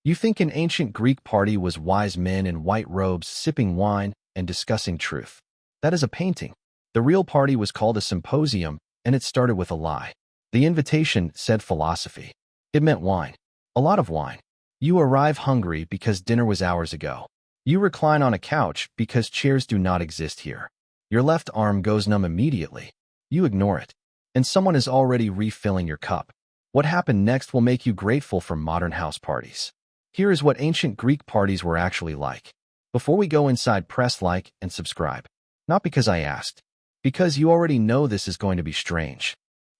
You think an ancient Greek party was wise men in white robes sipping wine and discussing truth. That is a painting. The real party was called a symposium, and it started with a lie. The invitation said philosophy. It meant wine. A lot of wine. You arrive hungry because dinner was hours ago. You recline on a couch because chairs do not exist here. Your left arm goes numb immediately. You ignore it. And someone is already refilling your cup. What happened next will make you grateful for modern house parties. Here is what ancient Greek parties were actually like. Before we go inside, press like and subscribe. Not because I asked. Because you already know this is going to be strange.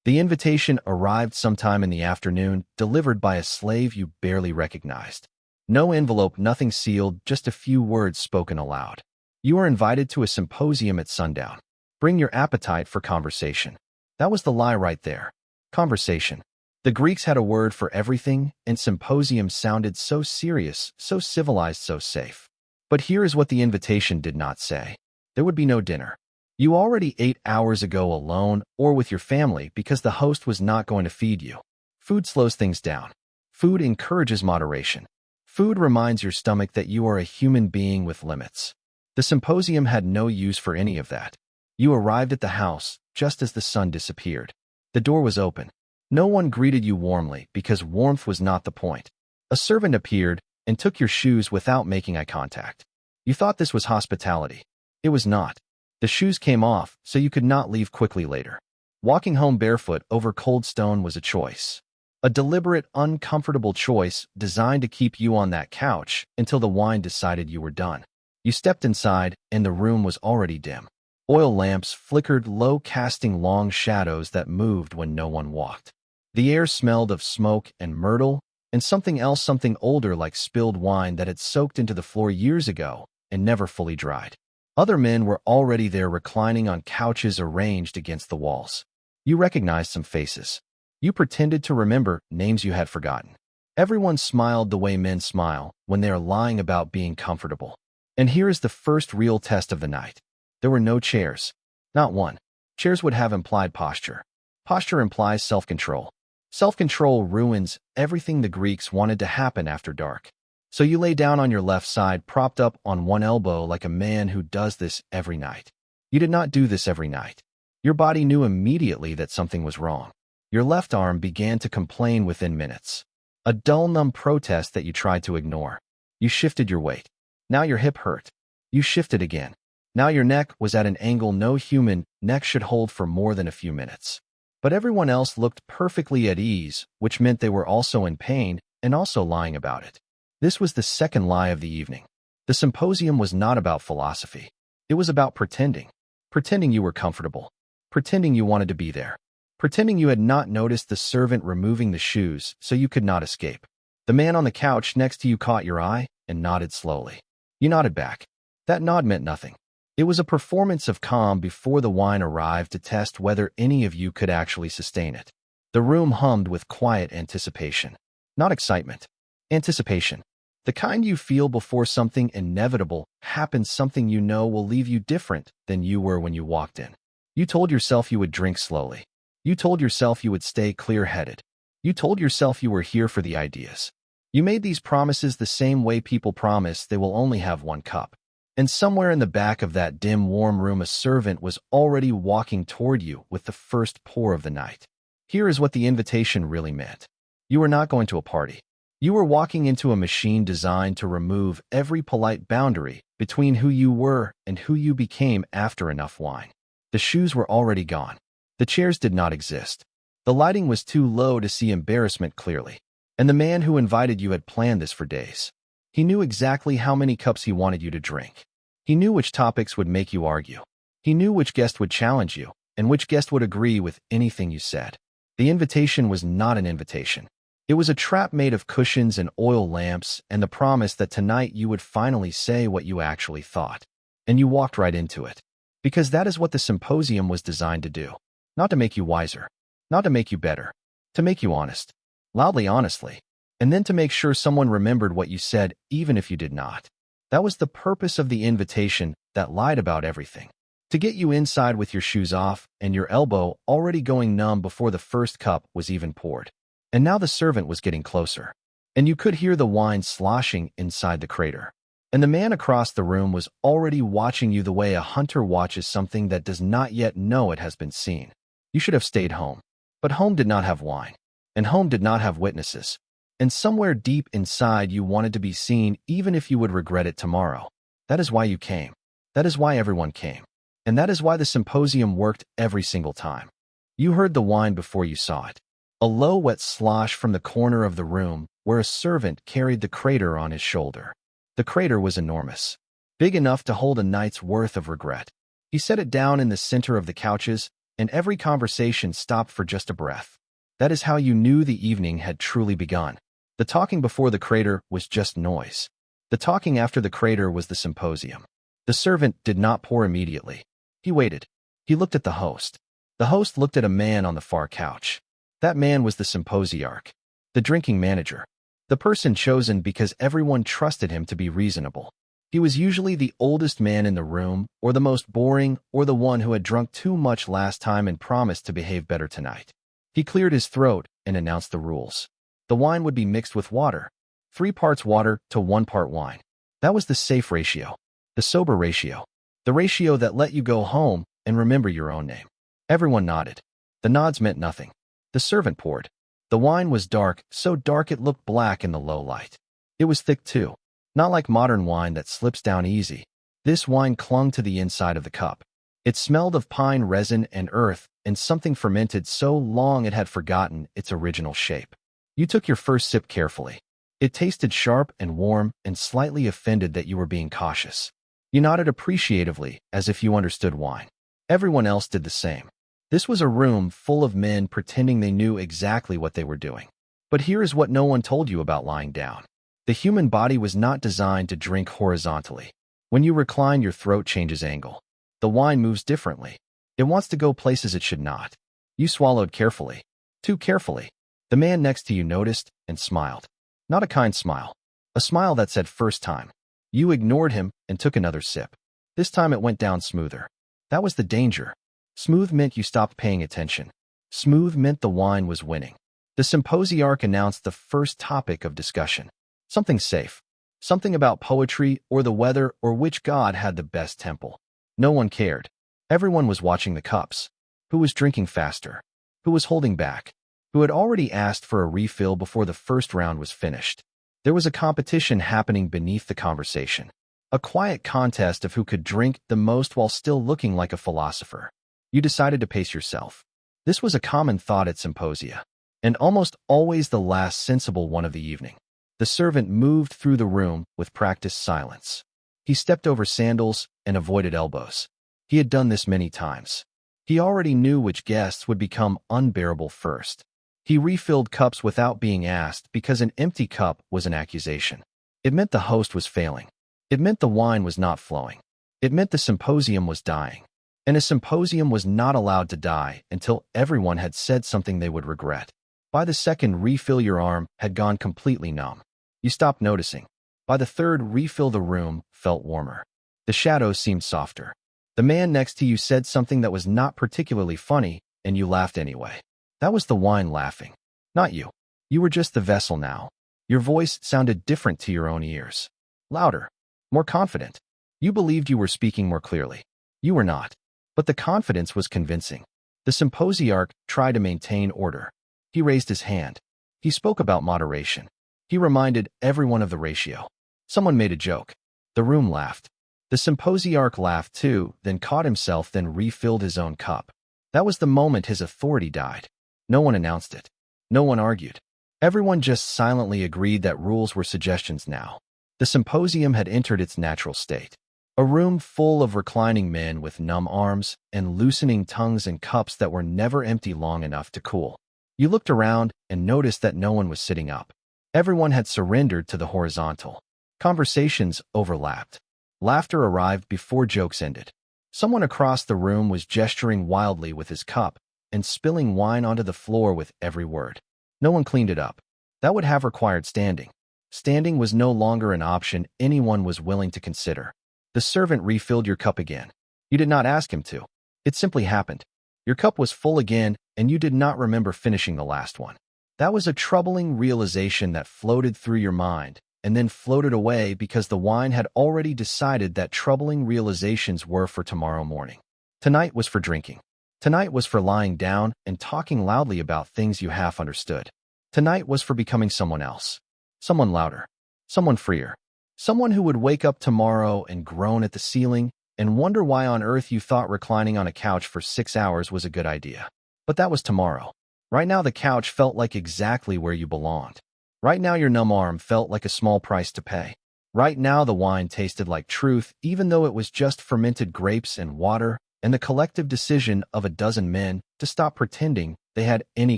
The invitation arrived sometime in the afternoon, delivered by a slave you barely recognized. No envelope, nothing sealed, just a few words spoken aloud. You are invited to a symposium at sundown. Bring your appetite for conversation. That was the lie right there. Conversation. The Greeks had a word for everything, and symposium sounded so serious, so civilized, so safe. But here is what the invitation did not say. There would be no dinner. You already ate hours ago alone or with your family because the host was not going to feed you. Food slows things down. Food encourages moderation. Food reminds your stomach that you are a human being with limits. The symposium had no use for any of that. You arrived at the house just as the sun disappeared. The door was open. No one greeted you warmly because warmth was not the point. A servant appeared and took your shoes without making eye contact. You thought this was hospitality. It was not. The shoes came off, so you could not leave quickly later. Walking home barefoot over cold stone was a choice. A deliberate, uncomfortable choice designed to keep you on that couch until the wine decided you were done. You stepped inside, and the room was already dim. Oil lamps flickered low, casting long shadows that moved when no one walked. The air smelled of smoke and myrtle, and something else, something older like spilled wine that had soaked into the floor years ago and never fully dried. Other men were already there, reclining on couches arranged against the walls. You recognized some faces. You pretended to remember names you had forgotten. Everyone smiled the way men smile when they are lying about being comfortable. And here is the first real test of the night. There were no chairs. Not one. Chairs would have implied posture. Posture implies self-control. Self-control ruins everything the Greeks wanted to happen after dark. So you lay down on your left side, propped up on one elbow like a man who does this every night. You did not do this every night. Your body knew immediately that something was wrong. Your left arm began to complain within minutes. A dull, numb protest that you tried to ignore. You shifted your weight. Now your hip hurt. You shifted again. Now your neck was at an angle no human neck should hold for more than a few minutes. But everyone else looked perfectly at ease, which meant they were also in pain and also lying about it. This was the second lie of the evening. The symposium was not about philosophy. It was about pretending. Pretending you were comfortable. Pretending you wanted to be there. Pretending you had not noticed the servant removing the shoes so you could not escape. The man on the couch next to you caught your eye and nodded slowly. You nodded back. That nod meant nothing. It was a performance of calm before the wine arrived to test whether any of you could actually sustain it. The room hummed with quiet anticipation. Not excitement. Anticipation. The kind you feel before something inevitable happens, something you know will leave you different than you were when you walked in. You told yourself you would drink slowly. You told yourself you would stay clear-headed. You told yourself you were here for the ideas. You made these promises the same way people promise they will only have one cup. And somewhere in the back of that dim, warm room, a servant was already walking toward you with the first pour of the night. Here is what the invitation really meant. You were not going to a party. You were walking into a machine designed to remove every polite boundary between who you were and who you became after enough wine. The shoes were already gone. The chairs did not exist. The lighting was too low to see embarrassment clearly. And the man who invited you had planned this for days. He knew exactly how many cups he wanted you to drink. He knew which topics would make you argue. He knew which guest would challenge you and which guest would agree with anything you said. The invitation was not an invitation. It was a trap made of cushions and oil lamps and the promise that tonight you would finally say what you actually thought. And you walked right into it. Because that is what the symposium was designed to do. Not to make you wiser. Not to make you better. To make you honest. Loudly honestly. And then to make sure someone remembered what you said, even if you did not. That was the purpose of the invitation that lied about everything. To get you inside with your shoes off and your elbow already going numb before the first cup was even poured. And now the servant was getting closer. and you could hear the wine sloshing inside the crater. And the man across the room was already watching you the way a hunter watches something that does not yet know it has been seen. You should have stayed home. But home did not have wine, and home did not have witnesses. And somewhere deep inside you wanted to be seen even if you would regret it tomorrow. That is why you came. That is why everyone came. And that is why the symposium worked every single time. You heard the wine before you saw it. A low, wet slosh from the corner of the room where a servant carried the crater on his shoulder. The crater was enormous, big enough to hold a night's worth of regret. He set it down in the center of the couches, and every conversation stopped for just a breath. That is how you knew the evening had truly begun. The talking before the crater was just noise. The talking after the crater was the symposium. The servant did not pour immediately. He waited. He looked at the host. The host looked at a man on the far couch. That man was the symposiarch, the drinking manager, the person chosen because everyone trusted him to be reasonable. He was usually the oldest man in the room, or the most boring, or the one who had drunk too much last time and promised to behave better tonight. He cleared his throat and announced the rules. The wine would be mixed with water, 3 parts water to 1 part wine. That was the safe ratio, the sober ratio, the ratio that let you go home and remember your own name. Everyone nodded. The nods meant nothing. The servant poured. The wine was dark, so dark it looked black in the low light. It was thick too, not like modern wine that slips down easy. This wine clung to the inside of the cup. It smelled of pine resin and earth and something fermented so long it had forgotten its original shape. You took your first sip carefully. It tasted sharp and warm and slightly offended that you were being cautious. You nodded appreciatively as if you understood wine. Everyone else did the same. This was a room full of men pretending they knew exactly what they were doing. But here is what no one told you about lying down. The human body was not designed to drink horizontally. When you recline, your throat changes angle. The wine moves differently. It wants to go places it should not. You swallowed carefully. Too carefully. The man next to you noticed and smiled. Not a kind smile. A smile that said first time. You ignored him and took another sip. This time it went down smoother. That was the danger. Smooth meant you stopped paying attention. Smooth meant the wine was winning. The symposiarch announced the first topic of discussion. Something safe. Something about poetry or the weather or which god had the best temple. No one cared. Everyone was watching the cups. Who was drinking faster? Who was holding back? Who had already asked for a refill before the first round was finished? There was a competition happening beneath the conversation. A quiet contest of who could drink the most while still looking like a philosopher. You decided to pace yourself. This was a common thought at symposia, and almost always the last sensible one of the evening. The servant moved through the room with practiced silence. He stepped over sandals and avoided elbows. He had done this many times. He already knew which guests would become unbearable first. He refilled cups without being asked because an empty cup was an accusation. It meant the host was failing. It meant the wine was not flowing. It meant the symposium was dying. And a symposium was not allowed to die until everyone had said something they would regret. By the second refill, your arm had gone completely numb. You stopped noticing. By the third refill, the room felt warmer. The shadows seemed softer. The man next to you said something that was not particularly funny, and you laughed anyway. That was the wine laughing, not you. You were just the vessel now. Your voice sounded different to your own ears. Louder, more confident. You believed you were speaking more clearly. You were not. But the confidence was convincing. The symposiarch tried to maintain order. He raised his hand. He spoke about moderation. He reminded everyone of the ratio. Someone made a joke. The room laughed. The symposiarch laughed too, then caught himself, then refilled his own cup. That was the moment his authority died. No one announced it. No one argued. Everyone just silently agreed that rules were suggestions now. The symposium had entered its natural state. A room full of reclining men with numb arms and loosening tongues and cups that were never empty long enough to cool. You looked around and noticed that no one was sitting up. Everyone had surrendered to the horizontal. Conversations overlapped. Laughter arrived before jokes ended. Someone across the room was gesturing wildly with his cup and spilling wine onto the floor with every word. No one cleaned it up. That would have required standing. Standing was no longer an option anyone was willing to consider. The servant refilled your cup again. You did not ask him to. It simply happened. Your cup was full again, and you did not remember finishing the last one. That was a troubling realization that floated through your mind and then floated away because the wine had already decided that troubling realizations were for tomorrow morning. Tonight was for drinking. Tonight was for lying down and talking loudly about things you half understood. Tonight was for becoming someone else. Someone louder. Someone freer. Someone who would wake up tomorrow and groan at the ceiling and wonder why on earth you thought reclining on a couch for 6 hours was a good idea. But that was tomorrow. Right now the couch felt like exactly where you belonged. Right now your numb arm felt like a small price to pay. Right now the wine tasted like truth, even though it was just fermented grapes and water, and the collective decision of a dozen men to stop pretending they had any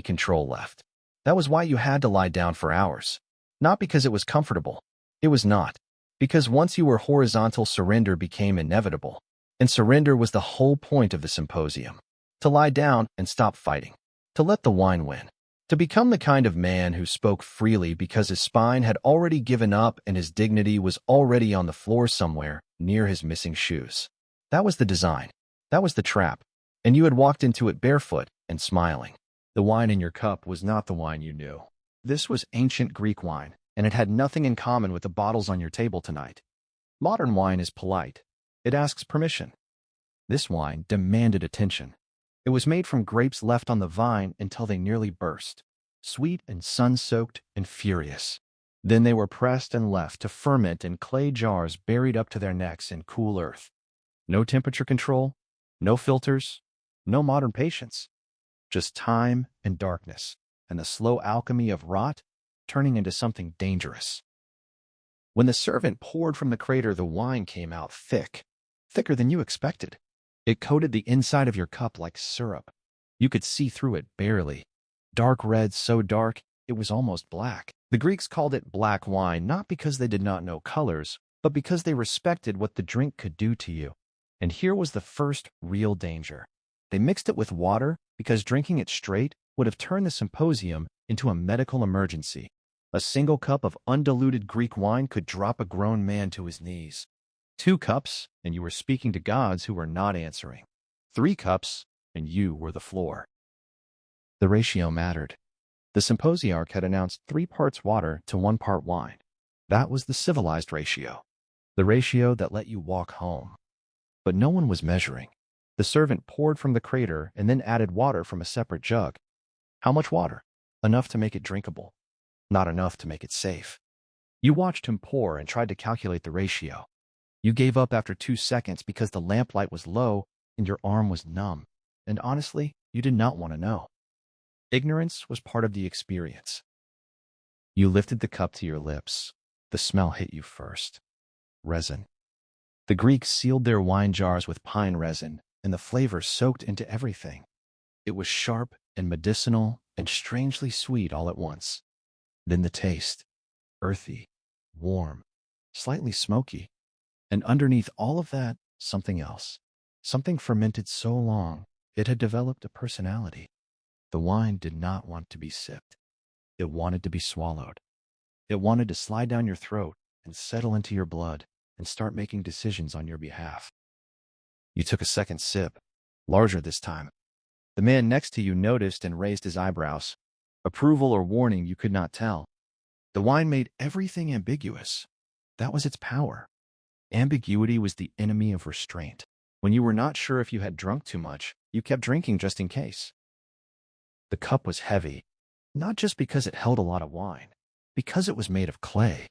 control left. That was why you had to lie down for hours. Not because it was comfortable. It was not. Because once you were horizontal, surrender became inevitable. And surrender was the whole point of the symposium. To lie down and stop fighting. To let the wine win. To become the kind of man who spoke freely because his spine had already given up and his dignity was already on the floor somewhere near his missing shoes. That was the design. That was the trap. And you had walked into it barefoot and smiling. The wine in your cup was not the wine you knew. This was ancient Greek wine, and it had nothing in common with the bottles on your table tonight. Modern wine is polite. It asks permission. This wine demanded attention. It was made from grapes left on the vine until they nearly burst, sweet and sun-soaked and furious. Then they were pressed and left to ferment in clay jars buried up to their necks in cool earth. No temperature control, no filters, no modern patience. Just time and darkness, and the slow alchemy of rot turning into something dangerous. When the servant poured from the crater, the wine came out thick, thicker than you expected. It coated the inside of your cup like syrup. You could see through it barely. Dark red, so dark, it was almost black. The Greeks called it black wine not because they did not know colors, but because they respected what the drink could do to you. And here was the first real danger. They mixed it with water because drinking it straight would have turned the symposium into a medical emergency. A single cup of undiluted Greek wine could drop a grown man to his knees. 2 cups, and you were speaking to gods who were not answering. 3 cups, and you were the floor. The ratio mattered. The symposiarch had announced 3 parts water to 1 part wine. That was the civilized ratio. The ratio that let you walk home. But no one was measuring. The servant poured from the crater and then added water from a separate jug. How much water? Enough to make it drinkable. Not enough to make it safe. You watched him pour and tried to calculate the ratio. You gave up after 2 seconds because the lamplight was low and your arm was numb. And honestly, you did not want to know. Ignorance was part of the experience. You lifted the cup to your lips. The smell hit you first. Resin. The Greeks sealed their wine jars with pine resin, and the flavor soaked into everything. It was sharp and medicinal and strangely sweet all at once. Then the taste. Earthy, warm, slightly smoky. And underneath all of that, something else. Something fermented so long, it had developed a personality. The wine did not want to be sipped. It wanted to be swallowed. It wanted to slide down your throat and settle into your blood and start making decisions on your behalf. You took a second sip, larger this time. The man next to you noticed and raised his eyebrows. Approval or warning, you could not tell. The wine made everything ambiguous. That was its power. Ambiguity was the enemy of restraint. When you were not sure if you had drunk too much, you kept drinking just in case. The cup was heavy, not just because it held a lot of wine, because it was made of clay,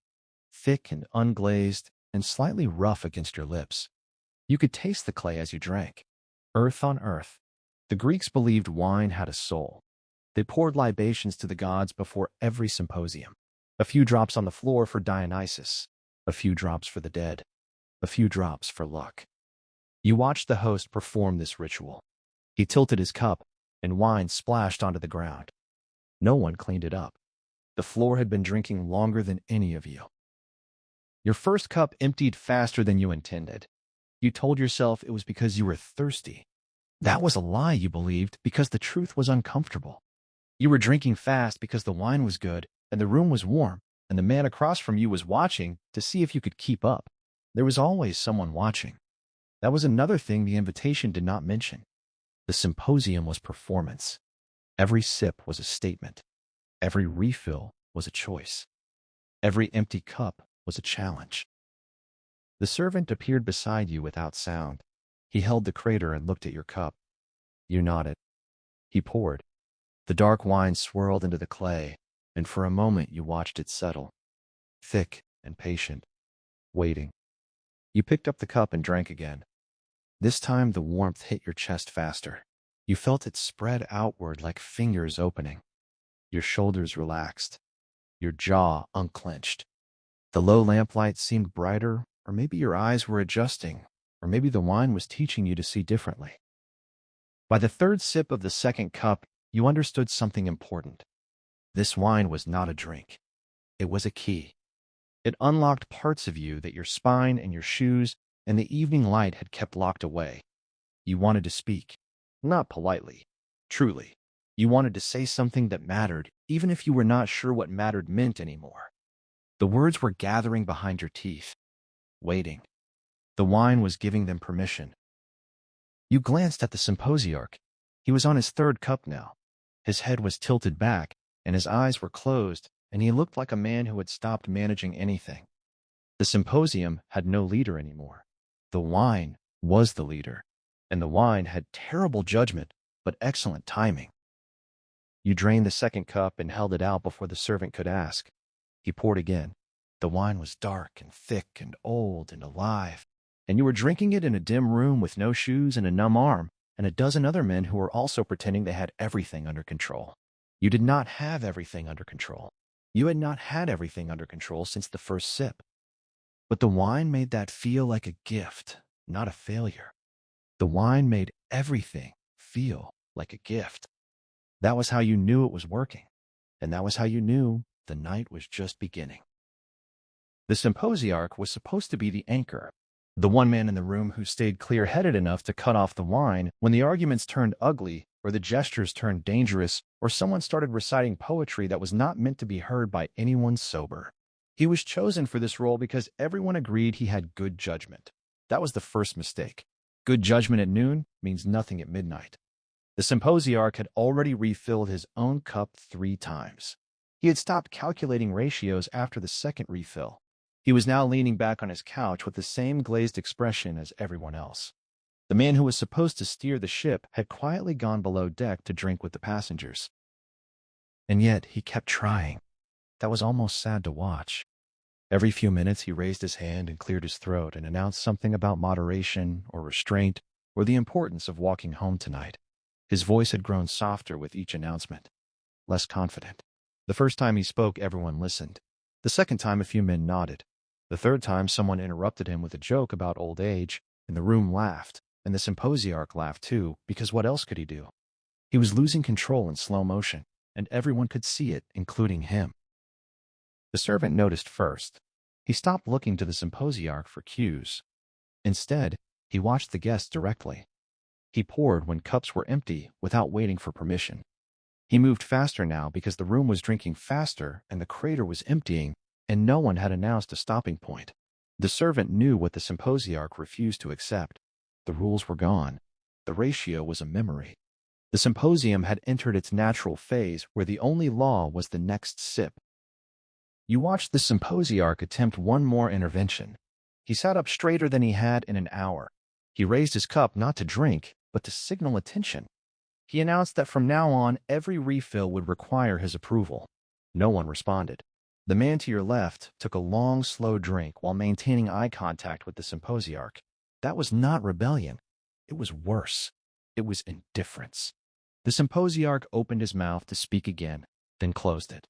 thick and unglazed and slightly rough against your lips. You could taste the clay as you drank. Earth on earth. The Greeks believed wine had a soul. They poured libations to the gods before every symposium. A few drops on the floor for Dionysus, a few drops for the dead, a few drops for luck. You watched the host perform this ritual. He tilted his cup, and wine splashed onto the ground. No one cleaned it up. The floor had been drinking longer than any of you. Your first cup emptied faster than you intended. You told yourself it was because you were thirsty. That was a lie you believed because the truth was uncomfortable. You were drinking fast because the wine was good and the room was warm, and the man across from you was watching to see if you could keep up. There was always someone watching. That was another thing the invitation did not mention. The symposium was performance. Every sip was a statement. Every refill was a choice. Every empty cup was a challenge. The servant appeared beside you without sound. He held the crater and looked at your cup. You nodded. He poured. The dark wine swirled into the clay, and for a moment you watched it settle, thick and patient, waiting. You picked up the cup and drank again. This time the warmth hit your chest faster. You felt it spread outward like fingers opening. Your shoulders relaxed. Your jaw unclenched. The low lamplight seemed brighter, or maybe your eyes were adjusting, or maybe the wine was teaching you to see differently. By the third sip of the second cup, you understood something important. This wine was not a drink. It was a key. It unlocked parts of you that your spine and your shoes and the evening light had kept locked away. You wanted to speak. Not politely. Truly. You wanted to say something that mattered, even if you were not sure what mattered meant anymore. The words were gathering behind your teeth, waiting. The wine was giving them permission. You glanced at the symposiarch. He was on his third cup now. His head was tilted back, and his eyes were closed, and he looked like a man who had stopped managing anything. The symposium had no leader anymore. The wine was the leader, and the wine had terrible judgment, but excellent timing. You drained the second cup and held it out before the servant could ask. He poured again. The wine was dark and thick and old and alive, and you were drinking it in a dim room with no shoes and a numb arm, and a dozen other men who were also pretending they had everything under control. You did not have everything under control. You had not had everything under control since the first sip. But the wine made that feel like a gift, not a failure. The wine made everything feel like a gift. That was how you knew it was working, and that was how you knew the night was just beginning. The symposiarch was supposed to be the anchor, the one man in the room who stayed clear-headed enough to cut off the wine when the arguments turned ugly, or the gestures turned dangerous, or someone started reciting poetry that was not meant to be heard by anyone sober. He was chosen for this role because everyone agreed he had good judgment. That was the first mistake. Good judgment at noon means nothing at midnight. The symposiarch had already refilled his own cup 3 times. He had stopped calculating ratios after the second refill. He was now leaning back on his couch with the same glazed expression as everyone else. The man who was supposed to steer the ship had quietly gone below deck to drink with the passengers. And yet he kept trying. That was almost sad to watch. Every few minutes he raised his hand and cleared his throat and announced something about moderation or restraint or the importance of walking home tonight. His voice had grown softer with each announcement, less confident. The first time he spoke, everyone listened. The second time, a few men nodded. The third time, someone interrupted him with a joke about old age, and the room laughed, and the symposiarch laughed too, because what else could he do? He was losing control in slow motion, and everyone could see it, including him. The servant noticed first. He stopped looking to the symposiarch for cues. Instead, he watched the guests directly. He poured when cups were empty without waiting for permission. He moved faster now because the room was drinking faster and the crater was emptying, and no one had announced a stopping point. The servant knew what the symposiarch refused to accept. The rules were gone. The ratio was a memory. The symposium had entered its natural phase where the only law was the next sip. You watched the symposiarch attempt one more intervention. He sat up straighter than he had in an hour. He raised his cup not to drink, but to signal attention. He announced that from now on, every refill would require his approval. No one responded. The man to your left took a long, slow drink while maintaining eye contact with the symposiarch. That was not rebellion. It was worse. It was indifference. The symposiarch opened his mouth to speak again, then closed it.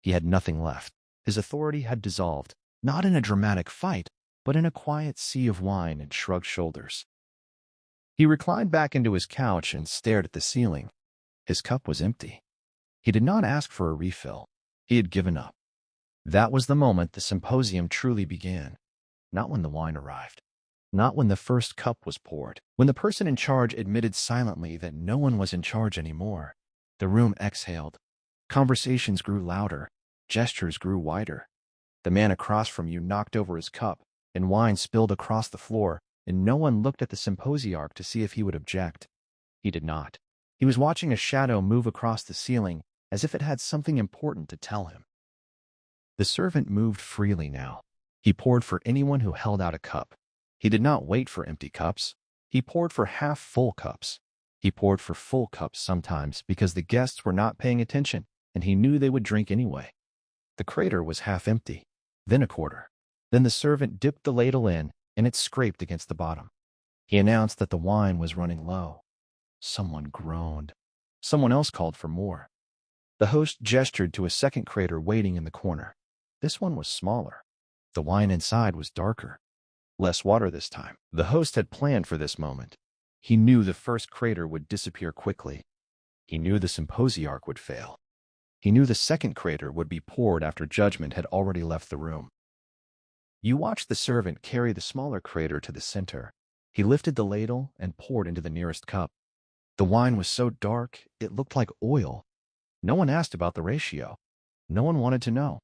He had nothing left. His authority had dissolved, not in a dramatic fight, but in a quiet sea of wine and shrugged shoulders. He reclined back into his couch and stared at the ceiling. His cup was empty. He did not ask for a refill. He had given up. That was the moment the symposium truly began. Not when the wine arrived. Not when the first cup was poured. When the person in charge admitted silently that no one was in charge anymore. The room exhaled. Conversations grew louder. Gestures grew wider. The man across from you knocked over his cup, and wine spilled across the floor, and no one looked at the symposiarch to see if he would object. He did not. He was watching a shadow move across the ceiling, as if it had something important to tell him. The servant moved freely now. He poured for anyone who held out a cup. He did not wait for empty cups. He poured for half-full cups. He poured for full cups sometimes because the guests were not paying attention, and he knew they would drink anyway. The crater was half empty, then a quarter. Then the servant dipped the ladle in, and it scraped against the bottom. He announced that the wine was running low. Someone groaned. Someone else called for more. The host gestured to a second crater waiting in the corner. This one was smaller. The wine inside was darker. Less water this time. The host had planned for this moment. He knew the first crater would disappear quickly. He knew the symposiarch would fail. He knew the second crater would be poured after judgment had already left the room. You watched the servant carry the smaller crater to the center. He lifted the ladle and poured into the nearest cup. The wine was so dark, it looked like oil. No one asked about the ratio. No one wanted to know.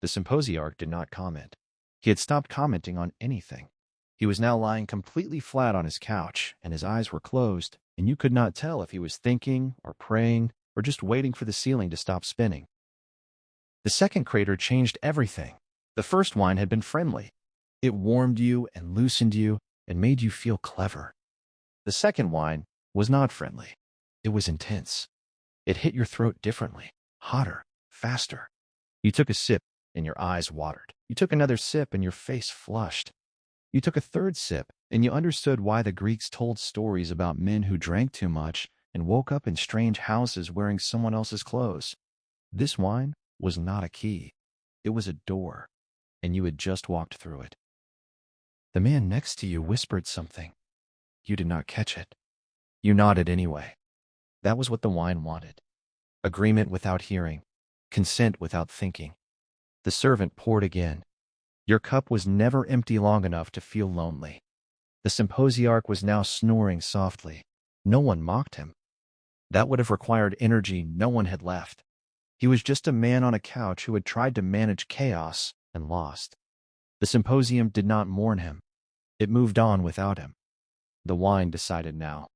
The symposiarch did not comment. He had stopped commenting on anything. He was now lying completely flat on his couch, and his eyes were closed, and you could not tell if he was thinking or praying or just waiting for the ceiling to stop spinning. The second crater changed everything. The first wine had been friendly. It warmed you and loosened you and made you feel clever. The second wine was not friendly. It was intense. It hit your throat differently, hotter, faster. You took a sip and your eyes watered. You took another sip and your face flushed. You took a third sip and you understood why the Greeks told stories about men who drank too much and woke up in strange houses wearing someone else's clothes. This wine was not a key. It was a door, and you had just walked through it. The man next to you whispered something. You did not catch it. You nodded anyway. That was what the wine wanted. Agreement without hearing. Consent without thinking. The servant poured again. Your cup was never empty long enough to feel lonely. The symposiarch was now snoring softly. No one mocked him. That would have required energy no one had left. He was just a man on a couch who had tried to manage chaos and lost. The symposium did not mourn him. It moved on without him. The wine decided now.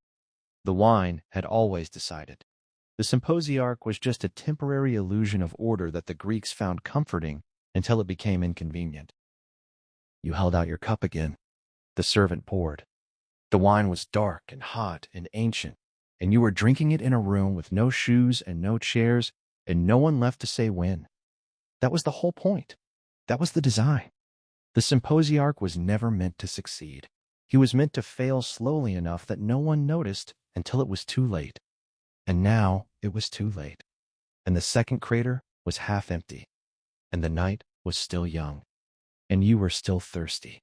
The wine had always decided. The symposiarch was just a temporary illusion of order that the Greeks found comforting until it became inconvenient. You held out your cup again. The servant poured. The wine was dark and hot and ancient, and you were drinking it in a room with no shoes and no chairs and no one left to say when. That was the whole point. That was the design. The symposiarch was never meant to succeed. He was meant to fail slowly enough that no one noticed until it was too late. And now it was too late. And the second crater was half empty. And the night was still young. And you were still thirsty.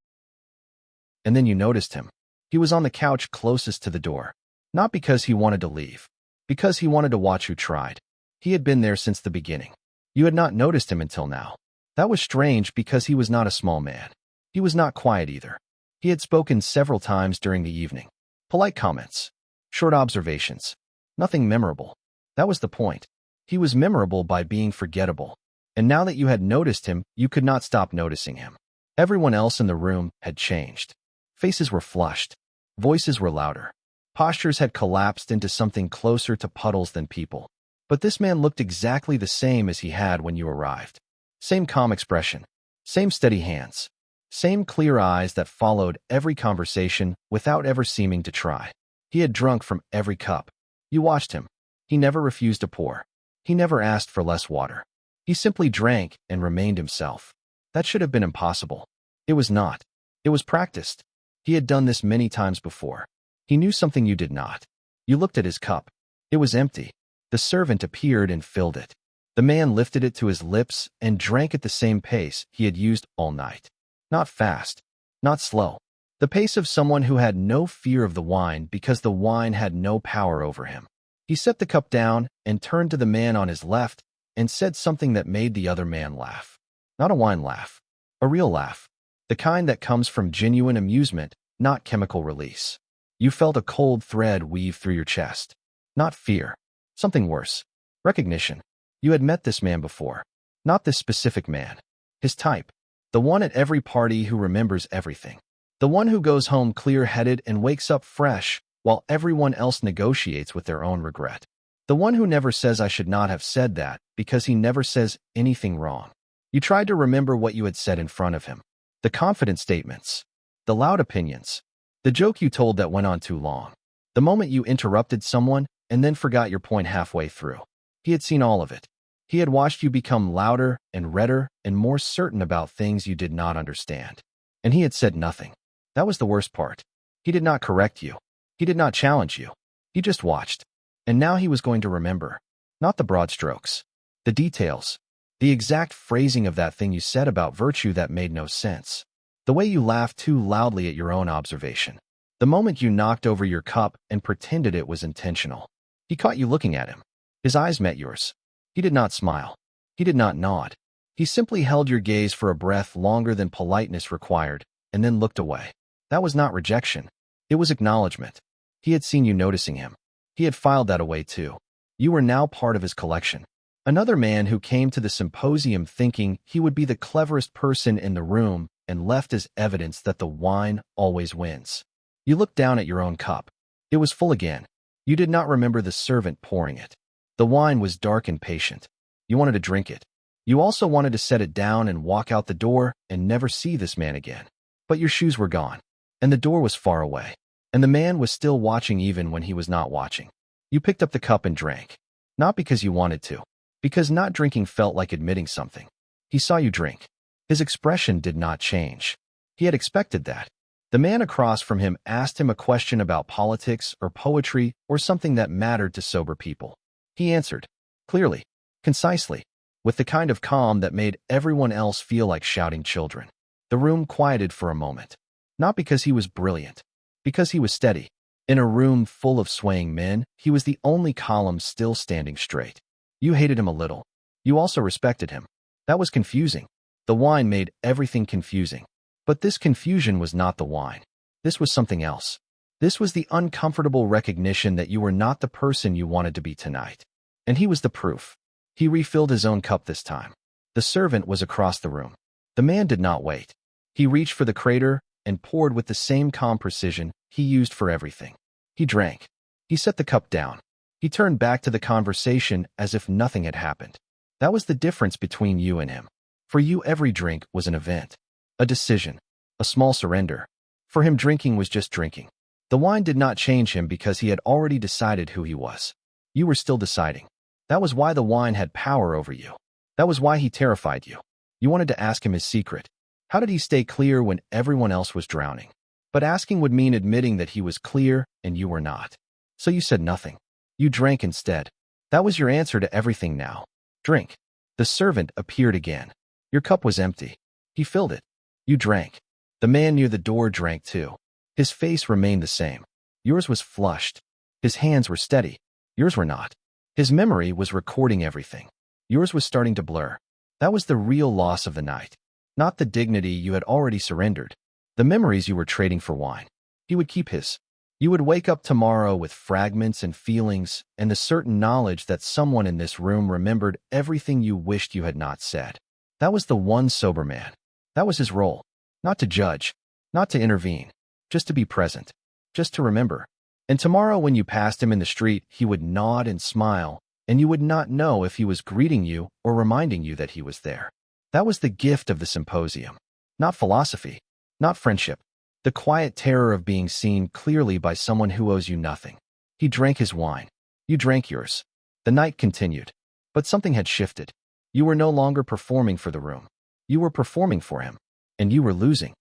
And then you noticed him. He was on the couch closest to the door. Not because he wanted to leave. Because he wanted to watch who tried. He had been there since the beginning. You had not noticed him until now. That was strange because he was not a small man. He was not quiet either. He had spoken several times during the evening. Polite comments. Short observations. Nothing memorable. That was the point. He was memorable by being forgettable. And now that you had noticed him, you could not stop noticing him. Everyone else in the room had changed. Faces were flushed. Voices were louder. Postures had collapsed into something closer to puddles than people. But this man looked exactly the same as he had when you arrived. Same calm expression. Same steady hands. Same clear eyes that followed every conversation without ever seeming to try. He had drunk from every cup. You watched him. He never refused to pour. He never asked for less water. He simply drank and remained himself. That should have been impossible. It was not. It was practiced. He had done this many times before. He knew something you did not. You looked at his cup. It was empty. The servant appeared and filled it. The man lifted it to his lips and drank at the same pace he had used all night. Not fast. Not slow. The pace of someone who had no fear of the wine because the wine had no power over him. He set the cup down and turned to the man on his left and said something that made the other man laugh. Not a wine laugh. A real laugh. The kind that comes from genuine amusement, not chemical release. You felt a cold thread weave through your chest. Not fear. Something worse. Recognition. You had met this man before. Not this specific man. His type. The one at every party who remembers everything. The one who goes home clear-headed and wakes up fresh while everyone else negotiates with their own regret. The one who never says I should not have said that because he never says anything wrong. You tried to remember what you had said in front of him. The confident statements. The loud opinions. The joke you told that went on too long. The moment you interrupted someone and then forgot your point halfway through. He had seen all of it. He had watched you become louder and redder and more certain about things you did not understand. And he had said nothing. That was the worst part. He did not correct you. He did not challenge you. He just watched. And now he was going to remember. Not the broad strokes. The details. The exact phrasing of that thing you said about virtue that made no sense. The way you laughed too loudly at your own observation. The moment you knocked over your cup and pretended it was intentional. He caught you looking at him. His eyes met yours. He did not smile. He did not nod. He simply held your gaze for a breath longer than politeness required, and then looked away. That was not rejection. It was acknowledgement. He had seen you noticing him. He had filed that away too. You were now part of his collection. Another man who came to the symposium thinking he would be the cleverest person in the room and left as evidence that the wine always wins. You looked down at your own cup. It was full again. You did not remember the servant pouring it. The wine was dark and patient. You wanted to drink it. You also wanted to set it down and walk out the door and never see this man again. But your shoes were gone, and the door was far away, and the man was still watching even when he was not watching. You picked up the cup and drank. Not because you wanted to, because not drinking felt like admitting something. He saw you drink. His expression did not change. He had expected that. The man across from him asked him a question about politics or poetry or something that mattered to sober people. He answered, clearly, concisely, with the kind of calm that made everyone else feel like shouting children. The room quieted for a moment. Not because he was brilliant, because he was steady. In a room full of swaying men, he was the only column still standing straight. You hated him a little. You also respected him. That was confusing. The wine made everything confusing. But this confusion was not the wine. This was something else. This was the uncomfortable recognition that you were not the person you wanted to be tonight. And he was the proof. He refilled his own cup this time. The servant was across the room. The man did not wait. He reached for the crater and poured with the same calm precision he used for everything. He drank. He set the cup down. He turned back to the conversation as if nothing had happened. That was the difference between you and him. For you, every drink was an event, a decision, a small surrender. For him, drinking was just drinking. The wine did not change him because he had already decided who he was. You were still deciding. That was why the wine had power over you. That was why he terrified you. You wanted to ask him his secret. How did he stay clear when everyone else was drowning? But asking would mean admitting that he was clear and you were not. So you said nothing. You drank instead. That was your answer to everything now. Drink. The servant appeared again. Your cup was empty. He filled it. You drank. The man near the door drank too. His face remained the same. Yours was flushed. His hands were steady. Yours were not. His memory was recording everything. Yours was starting to blur. That was the real loss of the night. Not the dignity you had already surrendered. The memories you were trading for wine. He would keep his. You would wake up tomorrow with fragments and feelings and the certain knowledge that someone in this room remembered everything you wished you had not said. That was the one sober man. That was his role. Not to judge. Not to intervene. Just to be present. Just to remember. And tomorrow when you passed him in the street, he would nod and smile, and you would not know if he was greeting you or reminding you that he was there. That was the gift of the symposium. Not philosophy. Not friendship. The quiet terror of being seen clearly by someone who owes you nothing. He drank his wine. You drank yours. The night continued. But something had shifted. You were no longer performing for the room. You were performing for him. And you were losing.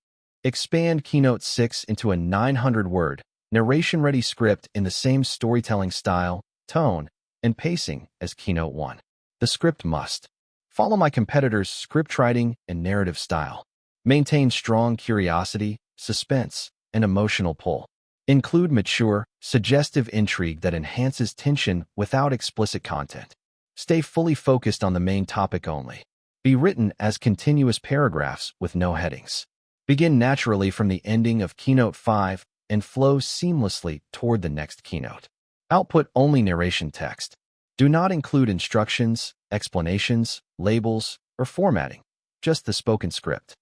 Expand Keynote 6 into a 900-word, narration-ready script in the same storytelling style, tone, and pacing as Keynote 1. The script must follow my competitor's scriptwriting and narrative style. Maintain strong curiosity, suspense, and emotional pull. Include mature, suggestive intrigue that enhances tension without explicit content. Stay fully focused on the main topic only. Be written as continuous paragraphs with no headings. Begin naturally from the ending of Keynote 5 and flow seamlessly toward the next keynote. Output only narration text. Do not include instructions, explanations, labels, or formatting. Just the spoken script.